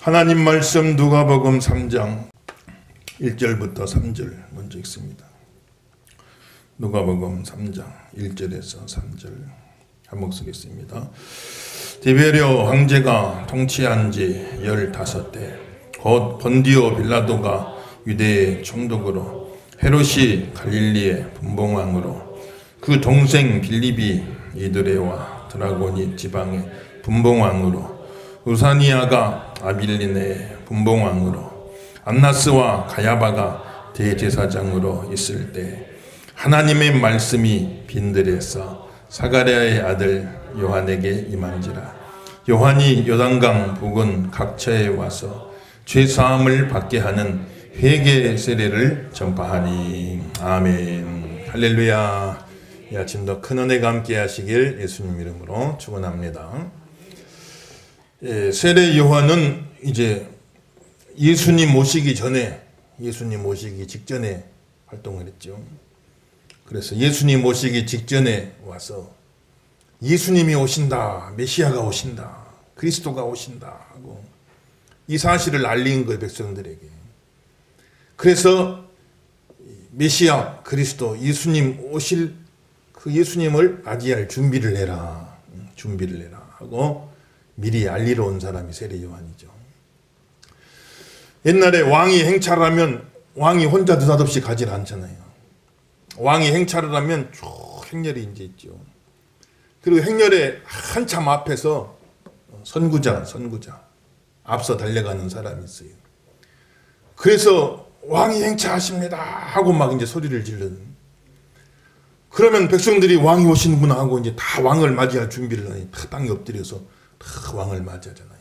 하나님 말씀 누가복음 3장 1절부터 3절 먼저 읽습니다. 누가복음 3장 1절에서 3절 한 목소리 읽습니다. 디베리오 황제가 통치한 지 15대 곧 본디오 빌라도가 유대의 총독으로 헤롯이 갈릴리의 분봉왕으로 그 동생 빌립이 이드레와 드라고니 지방의 분봉왕으로 우사니아가 아빌리네의 분봉왕으로 안나스와 가야바가 대제사장으로 있을 때 하나님의 말씀이 빈들에서 사가랴의 아들 요한에게 임한지라. 요한이 요단강 부근 각처에 와서 죄사함을 받게 하는 회개 세례를 전파하니. 아멘. 할렐루야. 이 아침도 큰 은혜가 함께 하시길 예수님 이름으로 축원합니다. 세례 요한은 이제 예수님 모시기 직전에 활동을 했죠. 그래서 예수님 모시기 직전에 와서 예수님이 오신다, 메시아가 오신다, 그리스도가 오신다 하고 이 사실을 알린 거예요, 백성들에게. 그래서 메시아, 그리스도, 예수님 오실 그 예수님을 맞이할 준비를 해라 하고 미리 알리러 온 사람이 세례 요한이죠. 옛날에 왕이 행차를 하면 왕이 혼자 느닷없이 가지 않잖아요. 왕이 행차를 하면 쭉 행렬이 이제 있죠. 그리고 행렬에 한참 앞에서 선구자 앞서 달려가는 사람이 있어요. 그래서 왕이 행차하십니다 하고 막 이제 소리를 지르는. 그러면 백성들이 왕이 오시는구나 하고 이제 다 왕을 맞이할 준비를 하니 다 땅에 엎드려서 다 왕을 맞이하잖아요.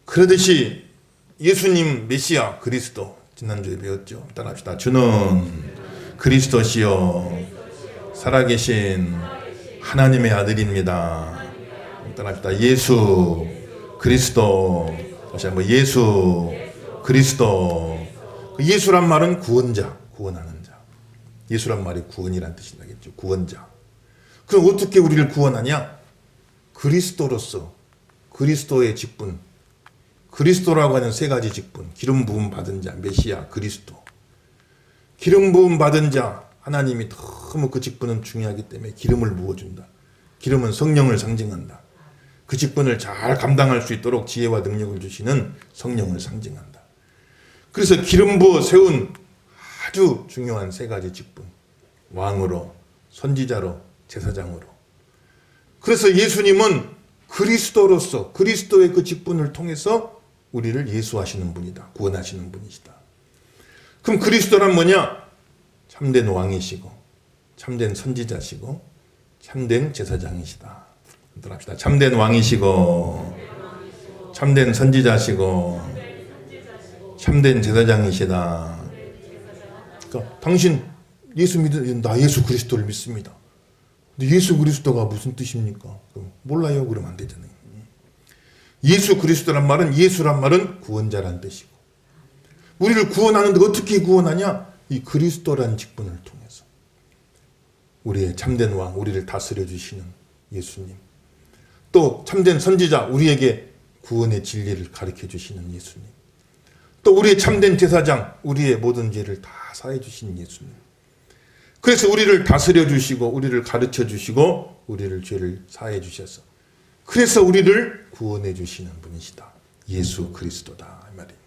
그러듯이 예수님 메시아 그리스도 지난주에 배웠죠. 따라합시다. 주는 그리스도시요 살아계신 하나님의 아들입니다. 따라합시다. 예수 그리스도. 다시 한번 예수 그리스도. 예수란 말은 구원자, 구원하는 자. 예수란 말이 구원이란 뜻이라겠죠. 구원자. 그럼 어떻게 우리를 구원하냐? 그리스도로서 그리스도의 직분, 그리스도라고 하는 세 가지 직분, 기름 부음 받은 자, 메시아, 그리스도. 기름 부음 받은 자, 하나님이 너무 그 직분은 중요하기 때문에 기름을 부어준다. 기름은 성령을 상징한다. 그 직분을 잘 감당할 수 있도록 지혜와 능력을 주시는 성령을 상징한다. 그래서 기름 부어 세운 아주 중요한 세 가지 직분, 왕으로, 선지자로, 제사장으로. 그래서 예수님은 그리스도로서 그리스도의 그 직분을 통해서 우리를 예수하시는 분이다. 구원하시는 분이시다. 그럼 그리스도란 뭐냐? 참된 왕이시고 참된 선지자시고 참된 제사장이시다. 합시다. 참된 왕이시고 참된 선지자시고 참된 제사장이시다. 그러니까 당신 예수 나 예수 그리스도를 믿습니다. 근데 예수 그리스도가 무슨 뜻입니까? 몰라요. 그러면 안 되잖아요. 예수 그리스도란 말은, 예수란 말은 구원자란 뜻이고, 우리를 구원하는데 어떻게 구원하냐? 이 그리스도란 직분을 통해서. 우리의 참된 왕, 우리를 다스려 주시는 예수님. 또 참된 선지자, 우리에게 구원의 진리를 가르쳐 주시는 예수님. 또 우리의 참된 제사장, 우리의 모든 죄를 다 사해 주시는 예수님. 그래서 우리를 다스려 주시고 우리를 가르쳐 주시고 우리를 죄를 사해 주셔서 그래서 우리를 구원해 주시는 분이시다. 예수 그리스도다 이 말이에요.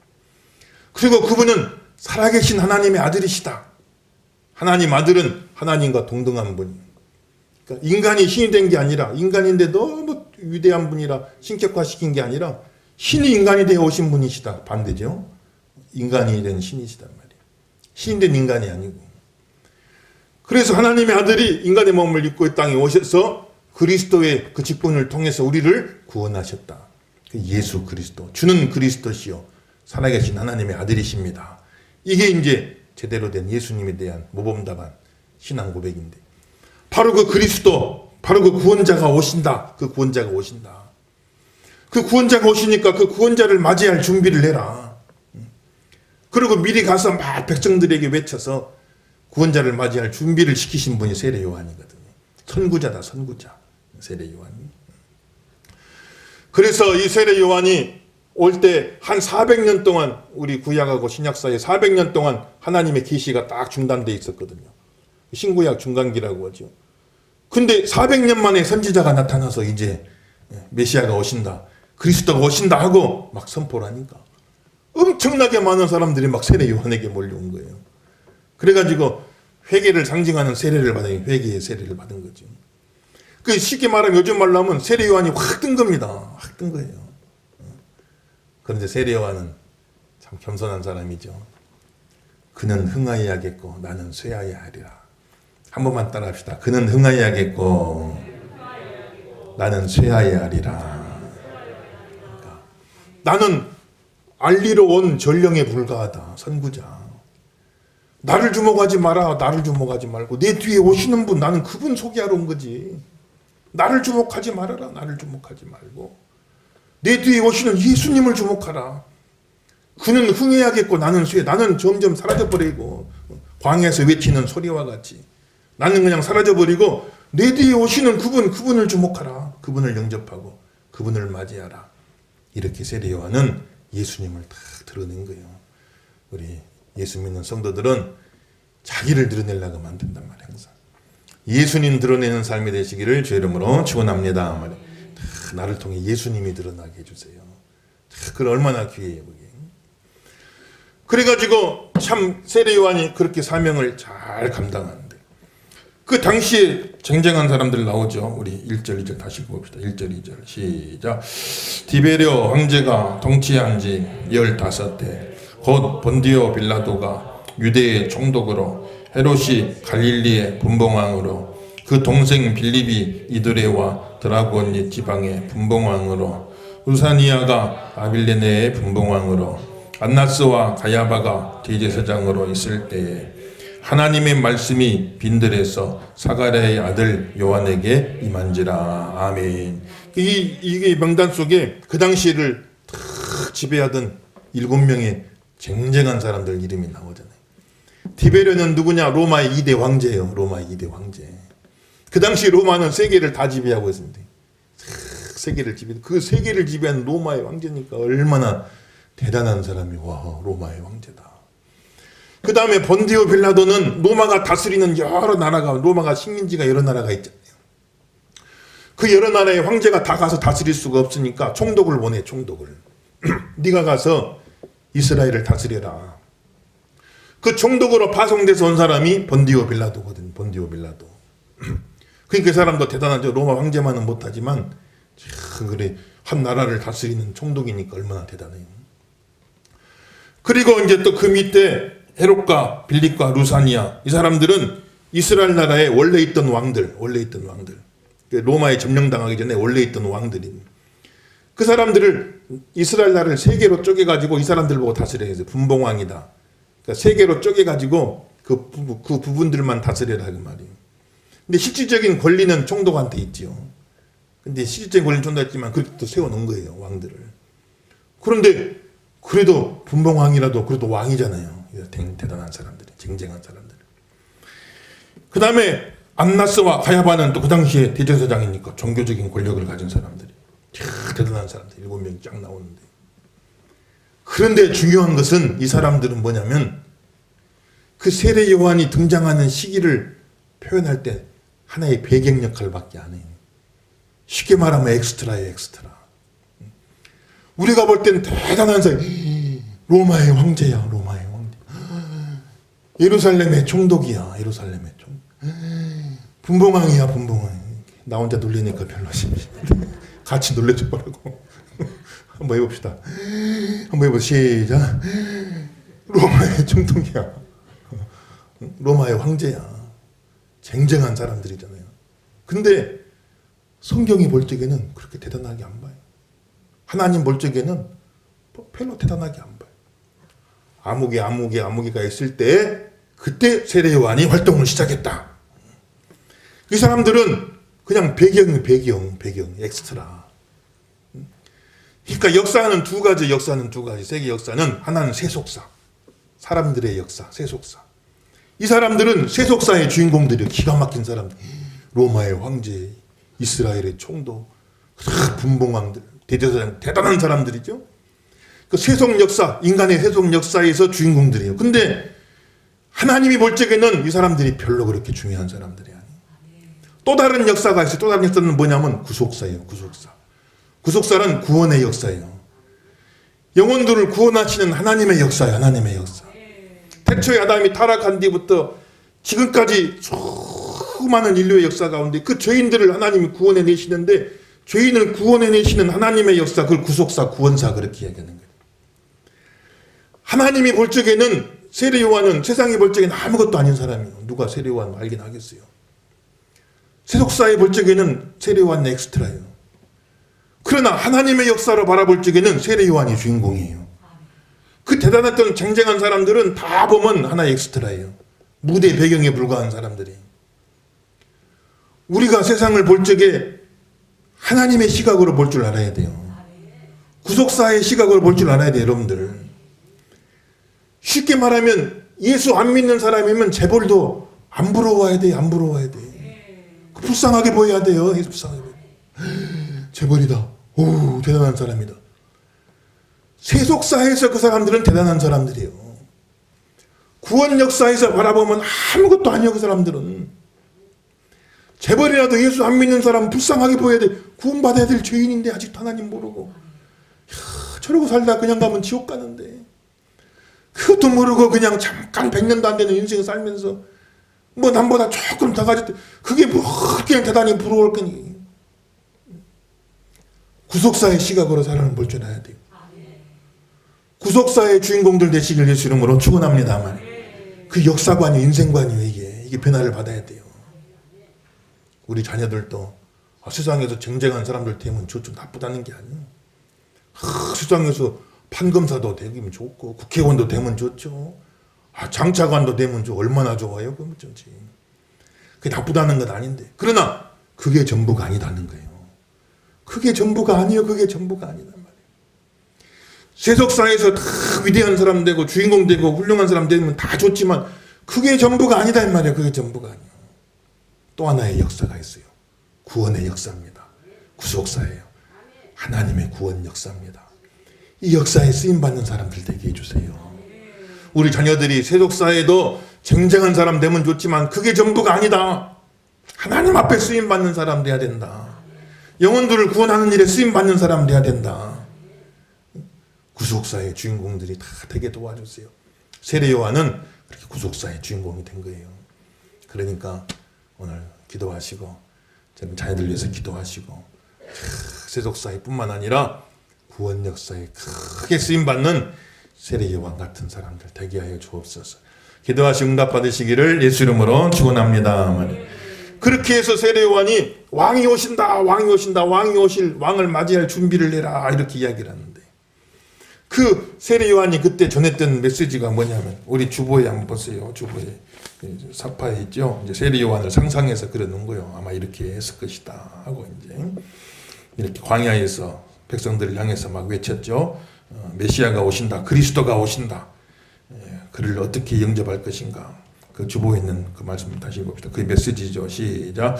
그리고 그분은 살아계신 하나님의 아들이시다. 하나님 아들은 하나님과 동등한 분이에요. 그러니까 인간이 신이 된 게 아니라, 인간인데 너무 위대한 분이라 신격화시킨 게 아니라 신이 인간이 되어 오신 분이시다. 반대죠. 인간이 된 신이시단 말이에요. 신이 된 인간이 아니고. 그래서 하나님의 아들이 인간의 몸을 입고 이 땅에 오셔서 그리스도의 그 직분을 통해서 우리를 구원하셨다. 예수 그리스도, 주는 그리스도시요 살아계신 하나님의 아들이십니다. 이게 이제 제대로 된 예수님에 대한 모범답안 신앙 고백인데, 바로 그 그리스도, 바로 그 구원자가 오신다. 그 구원자가 오신다. 그 구원자가 오시니까 그 구원자를 맞이할 준비를 해라. 그리고 미리 가서 막 백성들에게 외쳐서 구원자를 맞이할 준비를 시키신 분이 세례 요한이거든요. 선구자다, 선구자. 세례 요한이. 그래서 이 세례 요한이 올 때 한 400년 동안 우리 구약하고 신약 사이에 400년 동안 하나님의 계시가 딱 중단돼 있었거든요. 신구약 중간기라고 하죠. 근데 400년 만에 선지자가 나타나서 이제 메시아가 오신다, 그리스도가 오신다 하고 막 선포를 하니까 엄청나게 많은 사람들이 막 세례 요한에게 몰려온 거예요. 그래가지고 회개를 상징하는 세례를 받은, 회개의 세례를 받은 거죠. 그 쉽게 말하면 요즘 말로 하면 세례 요한이 확 뜬 겁니다. 확 뜬 거예요. 그런데 세례 요한은 참 겸손한 사람이죠. 그는 흥하여야겠고 나는 쇠하여야 하리라. 한 번만 따라합시다. 그는 흥하여야겠고 나는 쇠하여야 하리라. 그러니까 나는 알리러 온 전령에 불과하다. 선구자. 나를 주목하지 마라. 나를 주목하지 말고 내 뒤에 오시는 분, 나는 그분 소개하러 온 거지. 나를 주목하지 말아라. 나를 주목하지 말고 내 뒤에 오시는 예수님을 주목하라. 그는 흥해야겠고 나는 쇠. 나는 점점 사라져버리고 광야에서 외치는 소리와 같이 나는 그냥 사라져버리고 내 뒤에 오시는 그분을 주목하라. 그분을 영접하고 그분을 맞이하라. 이렇게 세례 요한은 예수님을 다 드러낸 거예요. 우리 예수 믿는 성도들은 자기를 드러내려고 만든단 말이에요. 항상 예수님 드러내는 삶이 되시기를 주의 이름으로 축원합니다. 말이에요. 다 나를 통해 예수님이 드러나게 해주세요. 그 얼마나 귀해요 그게. 그래가지고 참 세례 요한이 그렇게 사명을 잘 감당하는데 그 당시에 쟁쟁한 사람들 나오죠. 우리 1절 2절 다시 봅시다. 1절 2절 시작. 디베레오 황제가 통치한 지 15대 곧 본디오 빌라도가 유대의 총독으로 헤롯이 갈릴리의 분봉왕으로 그 동생 빌립이 이드레와 드라곤 지방의 분봉왕으로 루사니아가 아빌레네의 분봉왕으로 안나스와 가야바가 대제사장으로 있을 때에 하나님의 말씀이 빈들에서 사가랴의 아들 요한에게 임한지라. 아멘. 이게 명단 속에 그 당시를 다 지배하던 7명의 쟁쟁한 사람들 이름이 나오잖아요. 디베레는 누구냐? 로마의 2대 황제예요. 로마의 2대 황제. 그 당시 로마는 세계를 다 지배하고 있습니다. 세계를 지배. 그 세계를 지배한 로마의 황제니까 얼마나 대단한 사람이. 와, 로마의 황제다. 그 다음에 본디오 빌라도는 로마가 다스리는 여러 나라가, 로마가 식민지가 여러 나라가 있잖아요. 그 여러 나라의 황제가 다 가서 다스릴 수가 없으니까 총독을 보내. 총독을. 네가 가서 이스라엘을 다스려라. 그 총독으로 파송돼서 온 사람이 본디오 빌라도거든. 본디오 빌라도. 그러니까 그 사람도 대단하죠. 로마 황제만은 못하지만 그래 한 나라를 다스리는 총독이니까 얼마나 대단해요. 그리고 이제 또 그 밑에 헤롯과 빌립과 루사니아, 이 사람들은 이스라엘 나라에 원래 있던 왕들. 로마에 점령당하기 전에 원래 있던 왕들입니다. 그 사람들을 이스라엘 나라를 세 개로 쪼개가지고 이 사람들 보고 다스려야 해서 분봉왕이다. 그러니까 세 개로 쪼개가지고 그 부분들만 다스려라 그 말이에요. 근데 실질적인 권리는 총독한테 있지요. 근데 실질적인 권리는 총독한테 있지만 그렇게 또 세워놓은 거예요, 왕들을. 그런데 그래도 분봉왕이라도 그래도 왕이잖아요. 대단한 사람들이, 쟁쟁한 사람들. 그 다음에 안나스와 가야바는 또 그 당시에 대제사장이니까 종교적인 권력을 가진 사람들이. 대단한 사람들 7명이 쫙 나오는데. 그런데 중요한 것은 이 사람들은 뭐냐면 그 세례 요한이 등장하는 시기를 표현할 때 하나의 배경 역할밖에 안 해요. 쉽게 말하면 엑스트라예요, 엑스트라. 우리가 볼 땐 대단한 사람, 로마의 황제야, 로마의 황제. 예루살렘의 총독이야, 예루살렘의 총독. 분봉왕이야, 분봉왕. 나 혼자 놀리니까 별로 심심한데 같이 놀래줘보라고. 한번 해봅시다. 한번 해보자. 시작. 로마의 총독이야. 로마의 황제야. 쟁쟁한 사람들이잖아요. 근데 성경이 볼 적에는 그렇게 대단하게 안 봐요. 하나님 볼 적에는 별로 대단하게 안 봐요. 아무개가 있을 때 그때 세례 요한이 활동을 시작했다. 이 사람들은 그냥 배경, 엑스트라. 그러니까 역사는 두 가지. 세계 역사는 하나는 세속사. 사람들의 역사, 세속사. 이 사람들은 세속사의 주인공들이요. 기가 막힌 사람들. 로마의 황제, 이스라엘의 총독, 분봉왕들, 대제사장, 대단한 사람들이죠. 그 세속 역사, 인간의 세속 역사에서 주인공들이에요. 근데 하나님이 볼 적에는 이 사람들이 별로 그렇게 중요한 사람들이 아니에요. 또 다른 역사가 있어요. 또 다른 역사는 뭐냐면 구속사예요. 구속사. 구속사는 구원의 역사예요. 영혼들을 구원하시는 하나님의 역사예요. 하나님의 역사. 태초에 아담이 타락한 뒤부터 지금까지 수많은 인류의 역사 가운데 그 죄인들을 하나님이 구원해내시는데, 죄인을 구원해내시는 하나님의 역사, 그걸 구속사, 구원사 그렇게 이야기하는 거예요. 하나님이 볼 적에는 세례 요한은 세상이 볼 적에는 아무것도 아닌 사람이에요. 누가 세례 요한 알긴 하겠어요. 세속사에 볼 적에는 세례 요한은 엑스트라예요. 그러나 하나님의 역사로 바라볼 적에는 세례 요한이 주인공이에요. 그 대단했던 쟁쟁한 사람들은 다 보면 하나의 엑스트라예요. 무대 배경에 불과한 사람들이. 우리가 세상을 볼 적에 하나님의 시각으로 볼 줄 알아야 돼요. 구속사의 시각으로 볼 줄 알아야 돼요, 여러분들. 쉽게 말하면 예수 안 믿는 사람이면 재벌도 안 부러워야 돼요. 안 부러워야 돼. 불쌍하게 보여야 돼요. 예수 불쌍하게 보여. 재벌이다. 오, 대단한 사람이다. 세속사에서 그 사람들은 대단한 사람들이에요. 구원 역사에서 바라보면 아무것도 아니에요. 그 사람들은. 재벌이라도 예수 안 믿는 사람은 불쌍하게 보여야 돼. 구원받아야 될 죄인인데 아직도 하나님 모르고. 저러고 살다 그냥 가면 지옥 가는데. 그것도 모르고 그냥 잠깐 100년도 안 되는 인생 살면서 뭐 남보다 조금 더 가졌대. 그게 뭐 그냥 대단히 부러울 거니. 구속사의 시각으로 사람을 볼 줄 알아야 돼요. 구속사의 주인공들 되시길 예수 이름으로 축원합니다만, 그 역사관이 인생관이에요. 이게 변화를 받아야 돼요. 우리 자녀들도 세상에서 쟁쟁한 사람들 되면 좀 나쁘다는 게 아니에요. 세상에서 판검사도 되면 좋고 국회의원도 되면 좋죠. 장차관도 되면 얼마나 좋아요. 그럼 좋지. 그게 나쁘다는 건 아닌데, 그러나 그게 전부가 아니다는 거예요. 그게 전부가 아니에요. 그게 전부가 아니단 말이에요. 세속사에서 다 위대한 사람 되고 주인공 되고 훌륭한 사람 되면 다 좋지만 그게 전부가 아니다 이 말이에요. 그게 전부가 아니에요. 또 하나의 역사가 있어요. 구원의 역사입니다. 구속사예요. 하나님의 구원 역사입니다. 이 역사에 쓰임받는 사람들 되게 해주세요. 우리 자녀들이 세속사에도 쟁쟁한 사람 되면 좋지만 그게 전부가 아니다. 하나님 앞에 쓰임받는 사람 돼야 된다. 영혼들을 구원하는 일에 쓰임받는 사람 돼야 된다. 구속사의 주인공들이 다 되게 도와주세요. 세례 요한은 그렇게 구속사의 주인공이 된 거예요. 그러니까 오늘 기도하시고, 저는 자녀들 위해서 기도하시고, 세속사에 뿐만 아니라 구원 역사에 크게 쓰임받는 세례 요한 같은 사람들 되게 하여 주옵소서. 기도하시 응답받으시기를 예수 이름으로 축원합니다. 그렇게 해서 세례 요한이 왕이 오신다, 왕이 오신다, 왕이 오실 왕을 맞이할 준비를 해라 이렇게 이야기를 하는데, 그 세례 요한이 그때 전했던 메시지가 뭐냐면, 우리 주보에 한번 보세요. 주보에 사파에 있죠. 이제 세례 요한을 상상해서 그려놓은 거예요. 아마 이렇게 했을 것이다 하고 이제 이렇게 광야에서 백성들을 향해서 막 외쳤죠. 메시아가 오신다, 그리스도가 오신다. 그를 어떻게 영접할 것인가. 그 주보에 있는 그 말씀 다시 봅시다. 그 메시지죠. 시작.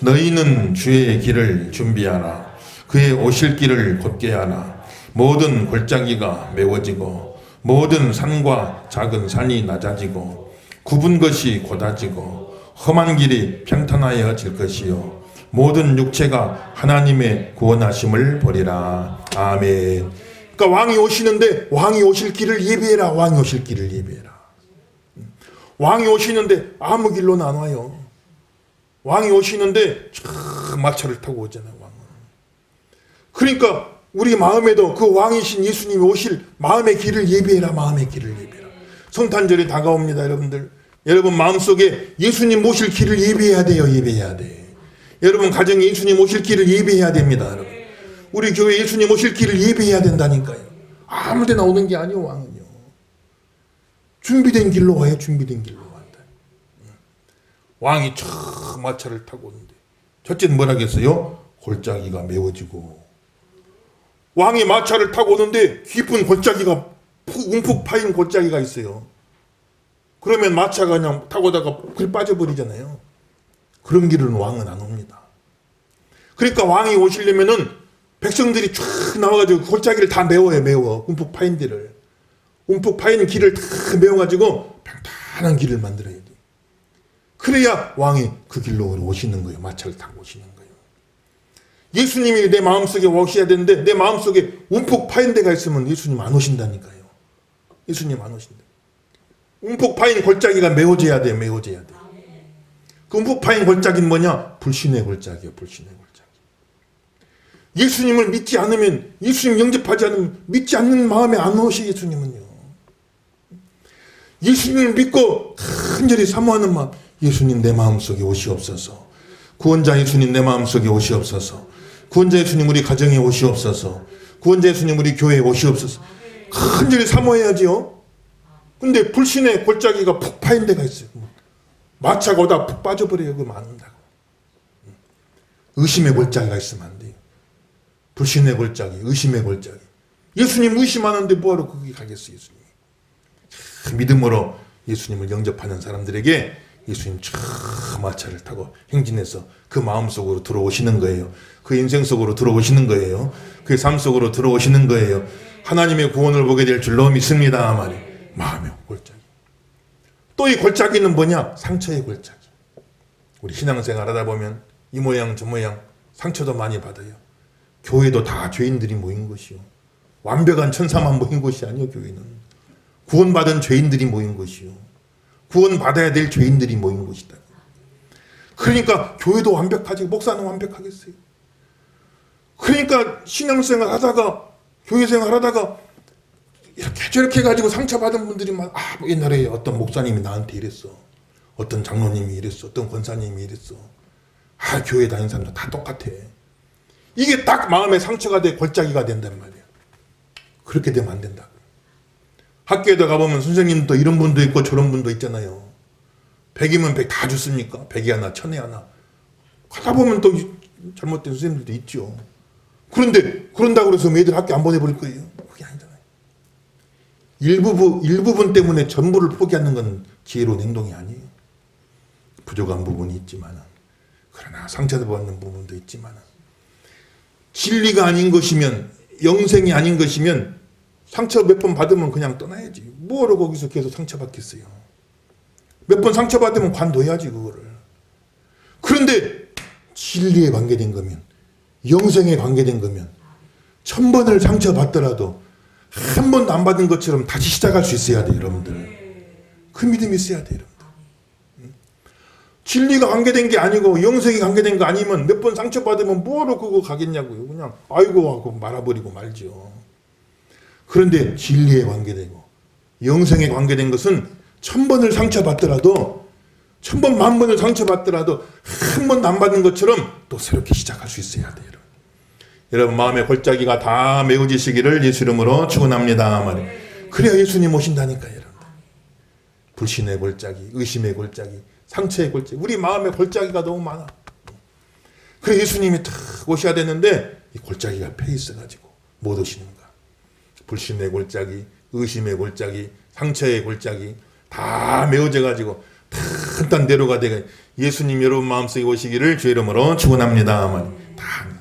너희는 주의 길을 준비하라. 그의 오실 길을 곧게 하라. 모든 골짜기가 메워지고 모든 산과 작은 산이 낮아지고 굽은 것이 곧아지고 험한 길이 평탄하여질 것이요 모든 육체가 하나님의 구원하심을 보리라. 아멘. 그러니까 왕이 오시는데 왕이 오실 길을 예비해라. 왕이 오실 길을 예비해라. 왕이 오시는데 아무 길로는 안 와요. 왕이 오시는데 참 마차를 타고 오잖아요. 왕은. 그러니까 우리 마음에도 그 왕이신 예수님이 오실 마음의 길을 예비해라. 마음의 길을 예비해라. 성탄절이 다가옵니다. 여러분들. 여러분 마음속에 예수님 오실 길을 예비해야 돼요. 예비해야 돼. 여러분 가정에 예수님 오실 길을 예비해야 됩니다. 여러분. 우리 교회 예수님 오실 길을 예비해야 된다니까요. 아무 데나 오는 게 아니요. 왕은요. 준비된 길로 와요. 준비된 길로 왔다. 왕이 촥 마차를 타고 오는데 첫째는 뭐라 했어요? 골짜기가 메워지고. 왕이 마차를 타고 오는데 깊은 골짜기가 움푹 파인 골짜기가 있어요. 그러면 마차가 그냥 타고다가 길 빠져버리잖아요. 그런 길은 왕은 안 옵니다. 그러니까 왕이 오시려면은 백성들이 쫙 나와가지고 골짜기를 다 메워요. 메워. 움푹 파인 데를. 움푹 파인 길을 다 메워가지고 평탄한 길을 만들어야 돼. 그래야 왕이 그 길로 오시는 거예요. 마차를 타고 오시는 거예요. 예수님이 내 마음속에 오셔야 되는데 내 마음속에 움푹 파인 데가 있으면 예수님 안 오신다니까요. 예수님 안 오신다. 움푹 파인 골짜기가 메워져야 돼요. 메워져야 돼요. 그 움푹 파인 골짜기는 뭐냐? 불신의 골짜기예요. 불신의 골짜기. 예수님을 믿지 않으면, 예수님 영접하지 않으면 믿지 않는 마음에 안 오시. 예수님은요. 예수님을 믿고 간절히 사모하는 마음, 예수님 내 마음속에 오시옵소서. 구원자 예수님 내 마음속에 오시옵소서. 구원자 예수님 우리 가정에 오시옵소서. 구원자 예수님 우리 교회에 오시옵소서. 간절히 사모해야지요. 근데 불신의 골짜기가 푹 파인 데가 있어요. 마차가 오다 푹 빠져버려요. 그러면 안 온다고. 의심의 골짜기가 있으면 안 돼요. 불신의 골짜기, 의심의 골짜기. 예수님 의심하는데 뭐하러 거기 가겠어요. 예수님. 믿음으로 예수님을 영접하는 사람들에게 예수님 저 마차를 타고 행진해서 그 마음속으로 들어오시는 거예요. 그 인생 속으로 들어오시는 거예요. 그 삶 속으로 들어오시는 거예요. 하나님의 구원을 보게 될 줄로 믿습니다. 말이 마음의 골짜기. 또 이 골짜기는 뭐냐? 상처의 골짜기. 우리 신앙생활 하다 보면 이 모양 저 모양 상처도 많이 받아요. 교회도 다 죄인들이 모인 것이요. 완벽한 천사만 모인 것이 아니요. 교회는 구원받은 죄인들이 모인 것이요. 구원받아야 될 죄인들이 모인 것이다. 그러니까 교회도 완벽하지 목사는 완벽하겠어요. 그러니까 신앙생활 하다가 교회생활 하다가 이렇게 저렇게 해가지고 상처받은 분들이 막 옛날에 어떤 목사님이 나한테 이랬어. 어떤 장로님이 이랬어. 어떤 권사님이 이랬어. 교회 다니는 사람도 다 똑같아. 이게 딱 마음에 상처가 돼 골짜기가 된단 말이야. 그렇게 되면 안 된다. 학교에도 가보면 선생님도 이런 분도 있고 저런 분도 있잖아요. 100이면 100 다 좋습니까? 100이 하나 1000이 하나. 가다 보면 또 잘못된 선생님들도 있죠. 그런데 그런다고 해서 애들 학교 안 보내버릴 거예요. 그게 아니잖아요. 일부분 때문에 전부를 포기하는 건 지혜로운 행동이 아니에요. 부족한 부분이 있지만 그러나 상처도 받는 부분도 있지만 진리가 아닌 것이면 영생이 아닌 것이면 상처 몇 번 받으면 그냥 떠나야지. 뭐하러 거기서 계속 상처받겠어요. 몇 번 상처받으면 관둬야지 그거를. 그런데 진리에 관계된 거면 영생에 관계된 거면 1000번을 상처받더라도 한 번도 안 받은 것처럼 다시 시작할 수 있어야 돼요. 여러분들. 그 믿음이 있어야 돼요. 여러분들. 진리가 관계된 게 아니고 영생이 관계된 거 아니면 몇 번 상처받으면 뭐하러 그거 가겠냐고요. 그냥 아이고 하고 말아버리고 말죠. 그런데 진리에 관계되고 영생에 관계된 것은 1000번을 상처받더라도 1000번 만번을 상처받더라도 한 번도 안 받은 것처럼 또 새롭게 시작할 수 있어야 돼요. 여러분 마음의 골짜기가 다 메워지시기를 예수 이름으로 축원합니다. 그래야 예수님 오신다니까요. 여러분. 불신의 골짜기, 의심의 골짜기, 상처의 골짜기, 우리 마음의 골짜기가 너무 많아. 그래 예수님이 탁 오셔야 되는데 이 골짜기가 펴 있어가지고 못 오시는 거야. 불신의 골짜기, 의심의 골짜기, 상처의 골짜기 다 메워져가지고 탄탄 대로가 되게 예수님 여러분 마음속에 오시기를 주의 이름으로 축원합니다. 다.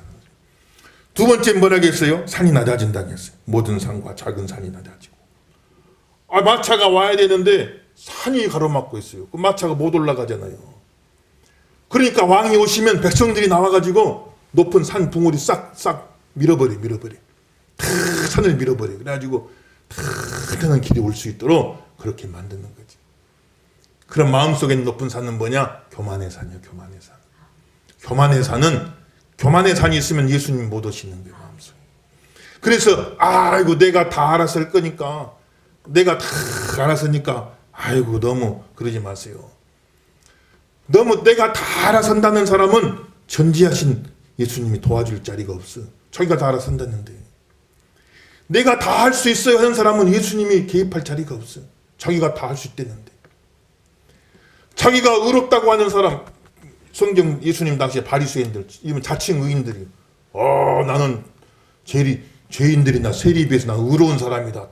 두 번째 뭐라고 했어요? 산이 낮아진다고 했어요. 모든 산과 작은 산이 낮아지고. 마차가 와야 되는데 산이 가로막고 있어요. 그 마차가 못 올라가잖아요. 그러니까 왕이 오시면 백성들이 나와가지고 높은 산 붕어리 싹 밀어버려. 산을 밀어버려. 그래가지고 탄탄한 길이 올 수 있도록 그렇게 만드는 거지. 그럼 마음속에 있는 높은 산은 뭐냐? 교만의 산이요. 교만의 산. 교만의 산이 있으면 예수님 못 오시는 거예요. 마음속에. 그래서 아이고 내가 다 알아서 할 거니까 내가 다 알아서니까 아이고 너무 그러지 마세요. 너무 내가 다 알아서 한다는 사람은 전지하신 예수님이 도와줄 자리가 없어. 자기가 다 알아서 한다는데. 내가 다 할 수 있어요 하는 사람은 예수님이 개입할 자리가 없어. 자기가 다 할 수 있다는데. 자기가 의롭다고 하는 사람, 성경 예수님 당시에 바리새인들, 이건 자칭 의인들이, 나는 죄인들이나 세리에 비해서 난 의로운 사람이다.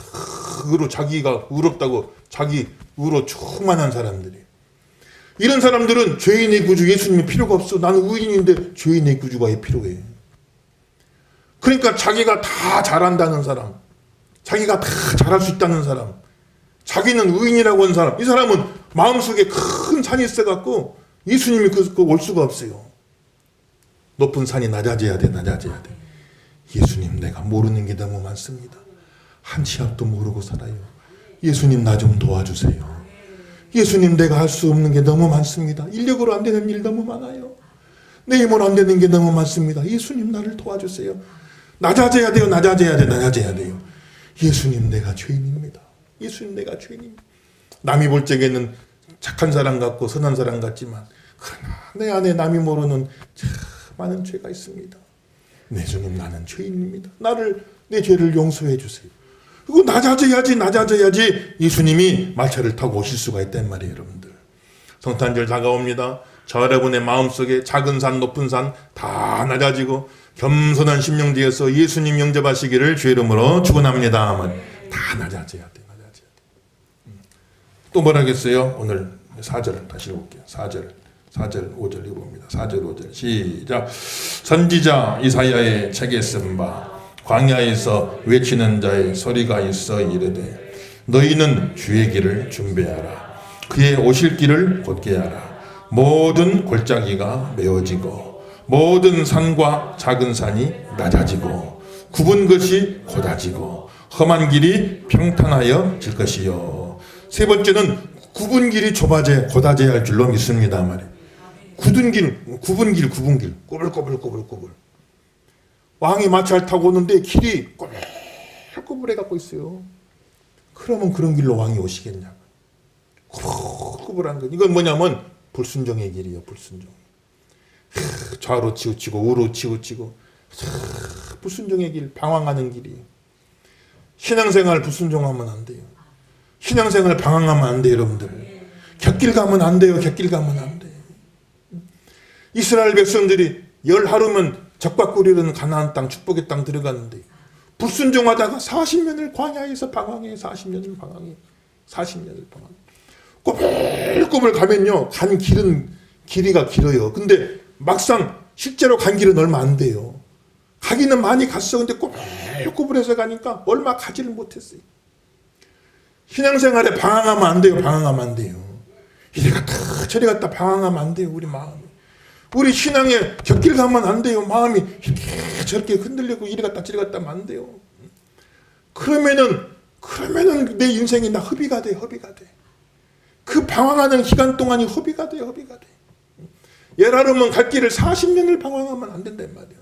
자기가 의롭다고 자기 의로 충만한 사람들이. 이런 사람들은 죄인의 구주 예수님이 필요가 없어. 나는 의인인데 죄인의 구주가 필요해. 그러니까 자기가 다 잘한다는 사람, 자기가 다 잘할 수 있다는 사람, 자기는 의인이라고 하는 사람, 이 사람은 마음속에 큰 산이 있어갖고 예수님이 올 수가 없어요. 높은 산이 낮아져야 돼, 낮아져야 돼. 예수님, 내가 모르는 게 너무 많습니다. 한 치 앞도 모르고 살아요. 예수님, 나 좀 도와주세요. 예수님, 내가 할 수 없는 게 너무 많습니다. 인력으로 안 되는 일 너무 많아요. 내 힘으로 안 되는 게 너무 많습니다. 예수님, 나를 도와주세요. 낮아져야 돼요, 낮아져야 돼, 낮아져야 돼요. 예수님, 내가 죄인입니다. 예수님, 내가 죄인입니다. 남이 볼 적에는 착한 사람 같고 선한 사람 같지만, 그러나 내 안에 남이 모르는 참 많은 죄가 있습니다. 내 주님, 나는 죄인입니다. 내 죄를 용서해 주세요. 그리고 낮아져야지 예수님이 말차를 타고 오실 수가 있단 말이에요, 여러분들. 성탄절 다가옵니다. 저 여러분의 마음속에 작은 산, 높은 산 다 낮아지고 겸손한 심령 뒤에서 예수님 영접하시기를 주의 이름으로 축원합니다. 다 낮아져야 돼, 낮아져야 돼. 또 뭐라겠어요? 오늘 4절 다시 읽어볼게요. 4절, 5절 읽어봅니다. 4절, 5절 시작. 선지자 이사야의 책에 쓴 바 광야에서 외치는 자의 소리가 있어 이르되 너희는 주의 길을 준비하라. 그의 오실 길을 곧게 하라. 모든 골짜기가 메어지고 모든 산과 작은 산이 낮아지고 굽은 것이 곧아지고 험한 길이 평탄하여 질 것이요. 세 번째는 굽은 길이 곧아져야 할 줄로 믿습니다 말이에요. 굽은 길, 꼬불꼬불. 왕이 마차를 타고 오는데 길이 꼬불꼬불해 갖고 있어요. 그러면 그런 길로 왕이 오시겠냐고. 꼬불꼬불한 거. 이건 뭐냐면 불순종의 길이에요. 불순종. 좌로 치우치고 우로 치우치고 불순종의 길, 방황하는 길이에요. 신앙생활 불순종하면 안 돼요. 신앙생활 방황하면 안 돼요, 여러분들. 곁길 가면 안 돼요. 곁길 가면 안 돼요. 이스라엘 백성들이 10하루면 적과 꿀이르는 가나안 땅, 축복의 땅 들어갔는데 불순종하다가 40년을 광야에서 방황해. 40년을 방황해. 40년을 방황해. 꼬불꼬불 가면요, 간 길이가 길어요. 근데 막상 실제로 간 길은 얼마 안 돼요. 가기는 많이 갔어. 근데 꼬불꼬불해서 가니까 얼마 가지를 못했어요. 신앙생활에 방황하면 안 돼요. 방황하면 안 돼요. 이리 갔다 저리 갔다 방황하면 안 돼요. 우리 마음이. 우리 신앙에 곁길 가면 안 돼요. 마음이 이렇게 저렇게 흔들리고 이리 갔다 저리 갔다 하면 안 돼요. 그러면은 내 인생이 나 허비가 돼. 그 방황하는 기간 동안이 허비가 돼. 예라르면 갈 길을 40년을 방황하면 안 된단 말이에요.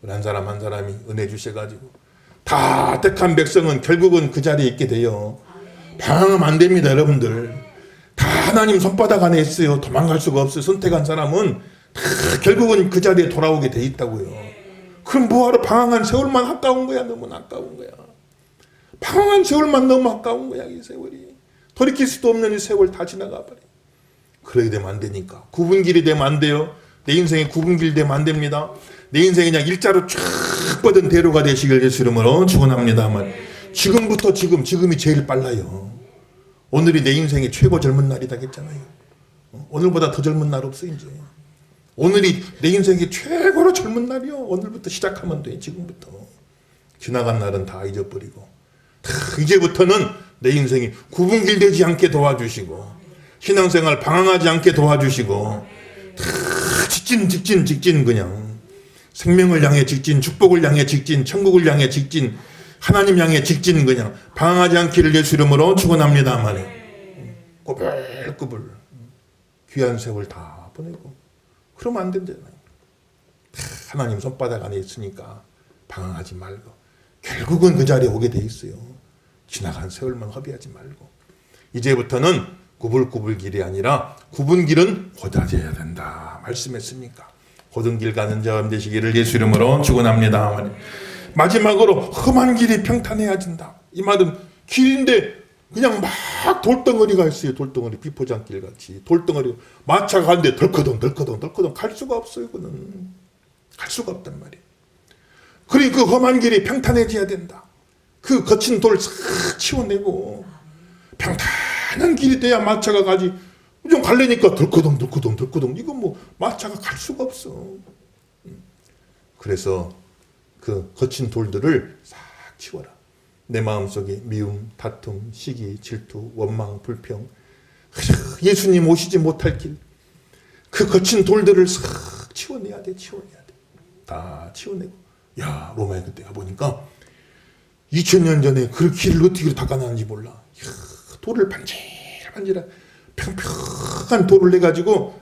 우리 한 사람 한 사람이 은혜 주셔가지고 다 택한 백성은 결국은 그 자리에 있게 돼요. 방황하면 안 됩니다, 여러분들. 다 하나님 손바닥 안에 있어요. 도망갈 수가 없어요. 선택한 사람은 다 결국은 그 자리에 돌아오게 돼 있다고요. 그럼 뭐하러 방황한 세월만 아까운 거야. 너무 아까운 거야. 방황한 세월만 너무 아까운 거야. 이 세월이. 돌이킬 수도 없는 이 세월 다 지나가 버려. 그러게 되면 안 되니까. 굽은 길이 되면 안 돼요. 내 인생에 굽은 길 되면 안 됩니다. 내 인생이 그냥 일자로 쫙 뻗은 대로가 되시길 예수 이름으로 축원합니다. 지금부터 지금이 제일 빨라요. 오늘이 내 인생의 최고 젊은 날이다 했잖아요. 오늘보다 더 젊은 날 없어 이제. 오늘이 내 인생의 최고로 젊은 날이요. 오늘부터 시작하면 돼. 지금부터. 지나간 날은 다 잊어버리고 이제부터는 내 인생이 굽은 길 되지 않게 도와주시고 신앙생활 방황하지 않게 도와주시고 직진 그냥 생명을 향해 직진, 축복을 향해 직진, 천국을 향해 직진, 하나님 향해 직진 그냥 방황하지 않기를 예수 이름으로 축원합니다. 말이에요. 꼬불꼬불 귀한 세월 다 보내고 그러면 안 된잖아요. 하나님 손바닥 안에 있으니까 방황하지 말고 결국은 그 자리에 오게 돼 있어요. 지나간 세월만 허비하지 말고 이제부터는 구불구불 길이 아니라 굽은 길은 곧아져야 된다 말씀했으니까 곧은 길 가는 자람 되시기를 예수 이름으로 축원합니다. 마지막으로 험한 길이 평탄해야진다. 이 말은 길인데 그냥 막 돌덩어리가 있어요. 돌덩어리 비포장길 같이 돌덩어리 마차가 가는데 덜커덩 갈 수가 없어요. 그는 갈 수가 없단 말이에요. 그러니 그 험한 길이 평탄해져야 된다. 그 거친 돌 싹 치워내고 평탄한 길이 돼야 마차가 가지. 좀 가려니까 덜커덩 이건 뭐 마차가 갈 수가 없어. 그래서 그 거친 돌들을 싹 치워라. 내 마음속에 미움, 다툼, 시기, 질투, 원망, 불평, 예수님 오시지 못할 길, 그 거친 돌들을 싹 치워내야 돼. 치워내야 돼. 다 치워내고. 야, 로마에 그때 가보니까 2000년 전에 그 길을 어떻게 닦아놨는지 몰라. 이야, 돌을 반질반질한 평평한 돌을 내가지고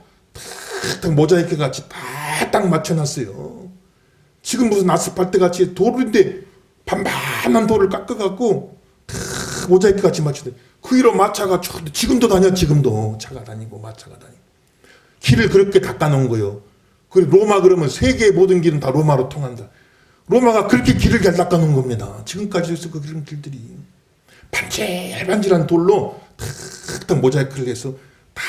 탁탁 모자이크 같이 딱 맞춰놨어요. 지금 무슨 아스팔트 같이 돌인데 반반한 돌을 깎아갖고 탁 모자이크 같이 맞춰놨어요. 그 위로 마차가 지금도 다녀. 지금도 차가 다니고 마차가 다니고. 길을 그렇게 닦아놓은 거예요. 그리고 로마 그러면 세계의 모든 길은 다 로마로 통한다. 로마가 그렇게 길을 잘 닦아놓은 겁니다. 지금까지도 있어 그 그런 길들이. 반질반질한 돌로 탁탁 모자이크를 해서 다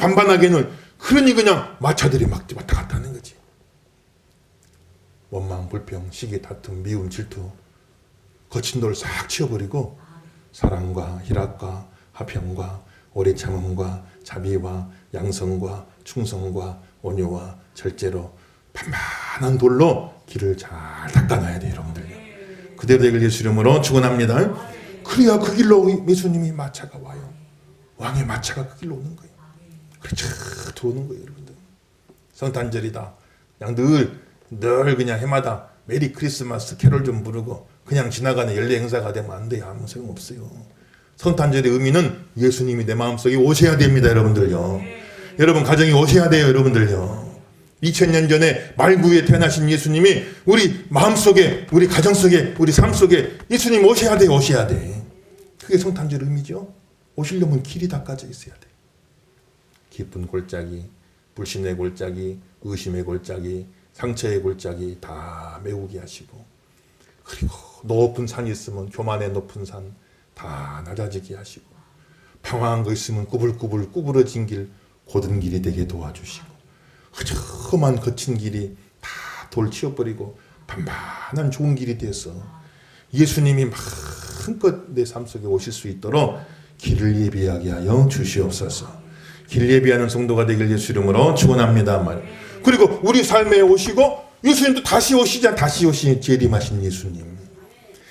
반반하게는, 그러니 그냥 마차들이 막 왔다 갔다 하는 거지. 원망, 불평, 시기, 다툼, 미움, 질투, 거친 돌 싹 치워버리고 사랑과 희락과 화평과 오래 참음과 자비와 양성과 충성과 온유와 절제로 반반한 돌로 길을 잘 닦아놔야 돼요, 여러분들. 그대로 되길 예수 이름으로 축원합니다. 그래야 그 길로 예수님이 마차가 와요. 왕의 마차가 그 길로 오는 거예요. 그렇죠. 들어오는 거예요, 여러분들. 성탄절이다. 그냥 늘 그냥 해마다 메리 크리스마스 캐롤 좀 부르고 그냥 지나가는 연례 행사가 되면 안 돼요. 아무 소용없어요. 성탄절의 의미는 예수님이 내 마음속에 오셔야 됩니다, 여러분들요. 여러분 가정에 오셔야 돼요, 여러분들요. 2000년 전에 말구에 태어나신 예수님이 우리 마음속에, 우리 가정 속에, 우리 삶 속에 예수님 오셔야 돼, 오셔야 돼. 그게 성탄절 의미죠. 오시려면 길이 닦아져 있어야 돼. 깊은 골짜기, 불신의 골짜기, 의심의 골짜기, 상처의 골짜기 다 메우게 하시고, 그리고 높은 산이 있으면 교만의 높은 산 다 낮아지게 하시고, 평화한 거 있으면 꾸불꾸불 구부러진 길, 곧은 길이 되게 도와주시고, 험한 거친 길이 다 돌 치워버리고 반반한 좋은 길이 돼서 예수님이 마음껏 내 삶 속에 오실 수 있도록 길을 예비하게 하여 주시옵소서. 길 예비하는 성도가 되길 예수 이름으로 축원합니다. 그리고 우리 삶에 오시고 예수님도 다시 오시자. 다시 오시 재림하신 예수님.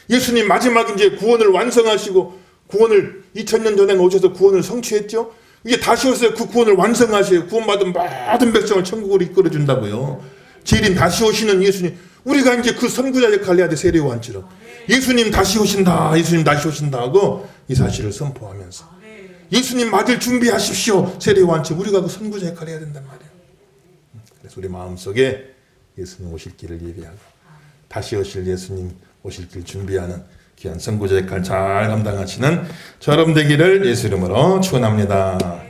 예수님 마지막 이제 구원을 완성하시고, 구원을 2000년 전에 오셔서 구원을 성취했죠. 이게 다시 오셔서 그 구원을 완성하셔요. 구원받은 모든 백성을 천국으로 이끌어준다고요. 재림 다시 오시는 예수님. 우리가 이제 그 선구자 역할을 해야 돼. 세례요한처럼. 예수님 다시 오신다. 예수님 다시 오신다 하고 이 사실을 선포하면서 예수님 맞을 준비하십시오. 세례요한처럼 우리가 그 선구자 역할을 해야 된단 말이에요. 그래서 우리 마음속에 예수님 오실 길을 예비하고 다시 오실 예수님 오실 길 준비하는 귀한 선구자 역할 잘 감당하시는 저 여러분 되기를 예수 이름으로 축원합니다.